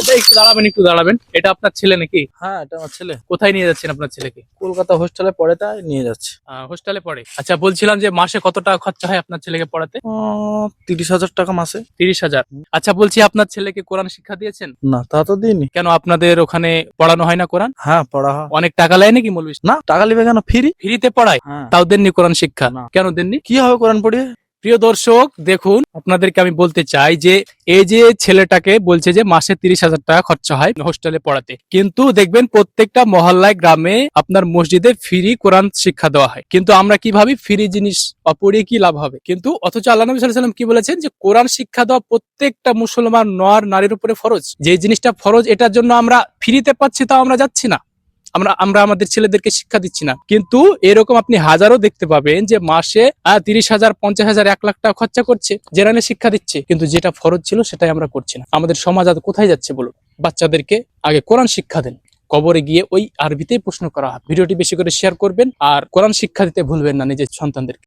এটা একটু দাঁড়াবেন, এটা আপনার ছেলে নাকি? হ্যাঁ, এটা আমার ছেলে। কোথায় নিয়ে যাচ্ছেন আপনার ছেলেকে? কলকাতা হোস্টেলে পড়ে, তাই নিয়ে যাচ্ছি। হোস্টেলে পড়ে। আচ্ছা, বলছিলাম যে মাসে কত টাকা খরচা হয় আপনার ছেলেকে পড়াতে? 30,000 টাকা মাসে। 30,000। আচ্ছা, বলছি আপনার ছেলেকে কোরআন শিক্ষা দিয়েছেন? না, তা তো দিইনি। কেন আপনাদের ওখানে পড়ানো হয় না কোরআন? হ্যাঁ, পড়া হয়। অনেক টাকা নেয় নাকি মৌলবি? না, টাকা লিবে কেন? ফ্রি। ফ্রিতে পড়ায়? হ্যাঁ। তাও দেননি কোরআন শিক্ষা? না। কেন দেননি? কি হবে কোরআন পড়িয়ে? প্রিয় দর্শক, দেখুন আপনাদেরকে আমি বলতে চাই যে এই যে ছেলেটাকে বলছে যে মাসে 30,000 টাকা খরচা হয় হোস্টেলে পড়াতে, কিন্তু দেখবেন প্রত্যেকটা মহল্লায় গ্রামে আপনার মসজিদে ফ্রি কোরআন শিক্ষা দেওয়া হয়। কিন্তু আমরা কি ভাবি ফ্রি জিনিস পড়িয়ে কি লাভ হবে, কিন্তু অথচ আল্লাহ নবী সাল্লাল্লাহু আলাইহি ওয়াসাল্লাম কি বলেছেন যে কোরআন শিক্ষা দেওয়া প্রত্যেকটা মুসলমান নর নারীর উপরে ফরজ। যে জিনিসটা ফরজ, এটার জন্য আমরা ফ্রিতে পাচ্ছি তাও আমরা যাচ্ছি না, আমরা আমরা আমাদের ছেলেদেরকে শিক্ষা দিচ্ছি না। কিন্তু এরকম আপনি হাজারো দেখতে পাবেন যে মাসে 30,000, 50,000, 1 লাখ টাকা খরচা করছে, জেনারেল শিক্ষা দিচ্ছে, কিন্তু যেটা ফরজ ছিল সেটাই আমরা করছি না। আমাদের সমাজ আজ কোথায় যাচ্ছে বলুন? বাচ্চাদেরকে আগে কোরআন শিক্ষা দেন, কবরে গিয়ে ওই আরবিতেই প্রশ্ন করা হয়। ভিডিওটি বেশি করে শেয়ার করবেন আর কোরআন শিক্ষা দিতে ভুলবেন না নিজের সন্তানদেরকে।